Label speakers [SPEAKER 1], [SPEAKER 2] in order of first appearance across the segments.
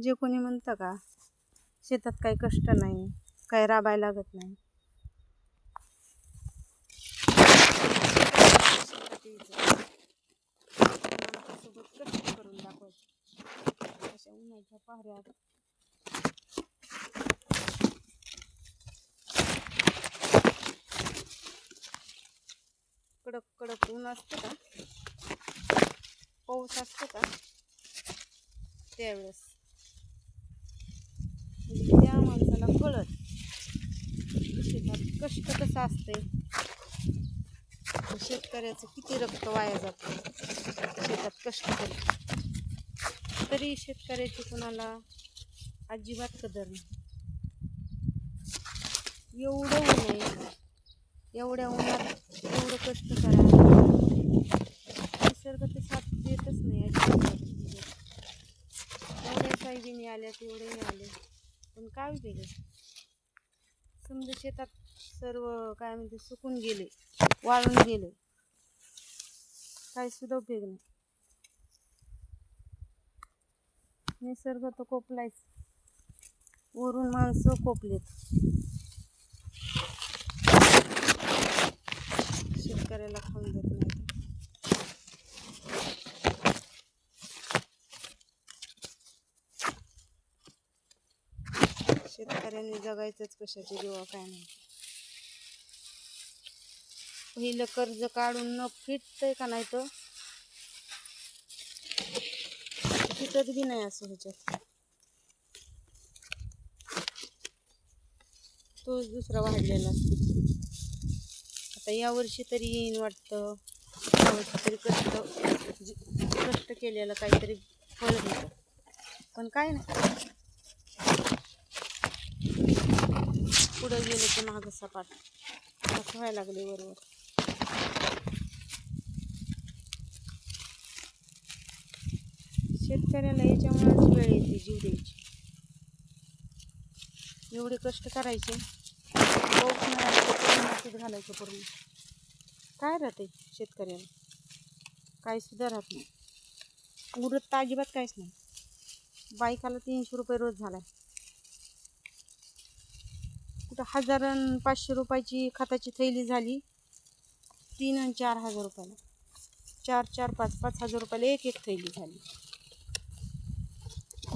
[SPEAKER 1] जे कोणी म्हणतं का शेतात काही कष्ट नाही, काही राबायला लागत नाही, सोबत कष्ट करून दाखवायचे. अशा उन्हाच्या पाऱ्यात कडक कडक ऊन असतं का, पाऊस असतं का, त्यावेळेस त्या माणसाला कळत शेतात कष्ट कसं असते, शेतकऱ्याचं किती रक्त वाया जातं शेतात कष्ट करत. तरी शेतकऱ्याची कोणाला अजिबात कदर नाही. एवढं ऊन आहे, एवढ्या उन्हात एवढं कष्ट करा, निसर्ग तर साथ देतच नाही अजिबात. एवढ्या साहेबीने आल्या तेवढे आले, पण काय उपयोग? समजा शेतात सर्व काय म्हणते सुकून गेले, वाळून गेले, काही सुद्धा उपयोग नाही. निसर्ग तर कोपलायच, वरून माणसं कोपलेत. शेतकऱ्याला खाऊन देत नाही. शेतकऱ्यांनी जगायचंच कशाचे जीवा काय नाही. पहिलं कर्ज काढून न फिटतंय का नाही तर फिटत बी नाही असं ह्याच्यात. तोच दुसरा वाढलेला असतो. आता यावर्षी तरी येईन वाटतं, यावर्षी तरी कष्ट केलेलं काहीतरी फळ घेतं, पण काय नाही. पुढं गेलं की मागं सपाट असं व्हायला लागले बरोबर. शेतकऱ्याला याच्यामुळेच वेळ येते जीव द्यायची. एवढे कष्ट करायचे, पाऊस नाही आला तर घालायचं पूर्ण. काय राहते शेतकऱ्याला? काही सुद्धा राहत नाही. उरत तर अजिबात काहीच नाही. बायकाला 300 रुपये रोज झालाय. कुठं 1000 आणि 500 रुपयाची खताची थैली झाली 3 आणि 4000 रुपयाला. 4 5 हजार रुपयाला एक थैली झाली.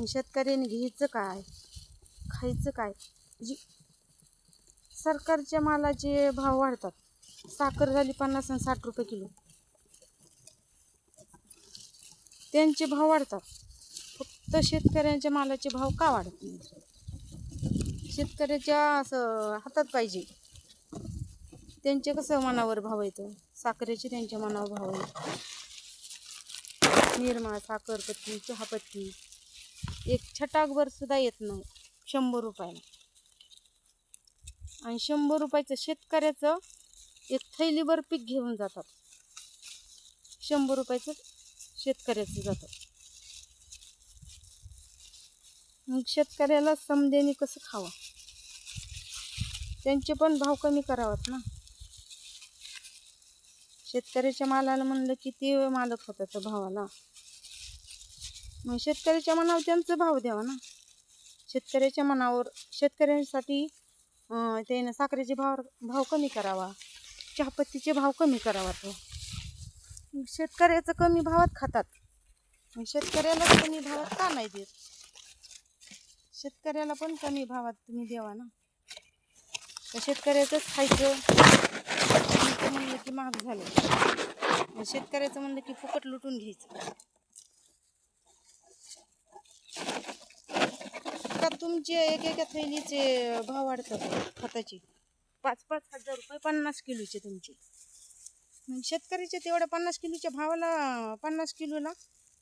[SPEAKER 1] शेतकऱ्याने घ्यायचं काय, खायचं काय? म्हणजे सरकारच्या मालाचे भाव वाढतात. साखर झाली 50 आणि 60 रुपये किलो, त्यांचे भाव वाढतात. फक्त शेतकऱ्यांच्या मालाचे भाव का वाढत नाही? शेतकऱ्याच्या असं हातात पाहिजे. त्यांचे कसं मनावर भाव येतो, साखरेचे त्यांच्या मनावर भाव येतो. निरमा, साखरपत्ती, चहापत्ती एक छटाकभर सुद्धा येत नाही 100 रुपयाला. आणि 100 रुपयाचं शेतकऱ्याचं एक थैलीभर पीक घेऊन जातात. 100 रुपयाचं शेतकऱ्याचं जातं. मग शेतकऱ्याला समजेने कसं खावं? त्यांचे पण भाव कमी करावात ना. शेतकऱ्याच्या मालाला म्हणलं की ते मालक होतात भावाला, मग शेतकऱ्याच्या मनावर त्यांचा भाव द्यावा ना. शेतकऱ्याच्या मनावर शेतकऱ्यांसाठी त्यानं साखरेचे भाव कमी करावा, चहापत्तीचे भाव कमी करावा. तो शेतकऱ्याचं कमी भावात खातात, मग शेतकऱ्याला कमी भावात का नाही देत? शेतकऱ्याला पण कमी भावात तुम्ही द्यावा ना. तर शेतकऱ्याचंच खायचं म्हणलं की महाग झालं, शेतकऱ्याचं म्हणलं की फुकट लुटून घ्यायचं. का तुमचे एका थैलीचे भाव वाढतात खताचे 5 हजार रुपये 50 किलोचे तुमचे. मग शेतकऱ्याचे तेवढ्या 50 किलोच्या भावाला 50 किलोला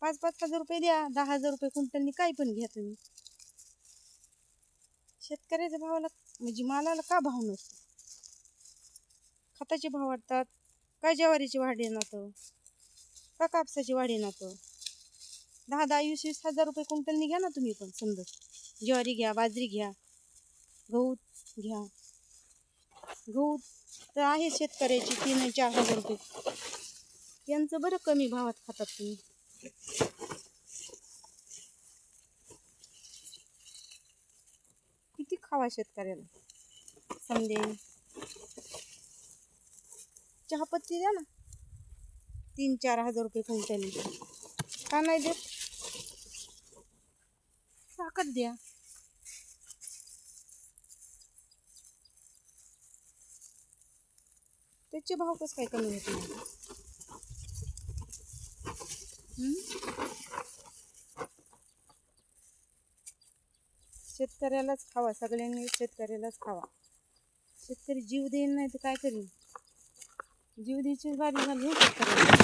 [SPEAKER 1] 5 हजार रुपये द्या. 10,000 रुपये क्विंटलनी काही पण घ्या तुम्ही. शेतकऱ्याच्या भावाला म्हणजे मालाला का भाव नसतो? खताचे भाव वाढतात का, ज्वारीची वाढ येणार का, कापसाची वाढ येणार? 10-20 हजार रुपये क्विंटलनी घ्या ना तुम्ही पण. समजा ज्वारी घ्या, बाजरी घ्या, गहू घ्या. गहू तर आहे शेतकऱ्याची 3 आणि 4 हजार रुपये. यांचं बरं कमी भावात खातात तुम्ही. खावा शेतकऱ्याला समजेल. चहापत्ती द्या ना, 3-4 हजार रुपये क्विंटल. का नाही देत? साखर द्या. त्याचे भाव कसं काय कमी होत नाही? शेतकऱ्यालाच खावा, सगळ्यांनी शेतकऱ्यालाच खावा. शेतकरी जीव देईन नाही तर काय करीन? जीव द्यायची बारी झाली शेतकऱ्याला.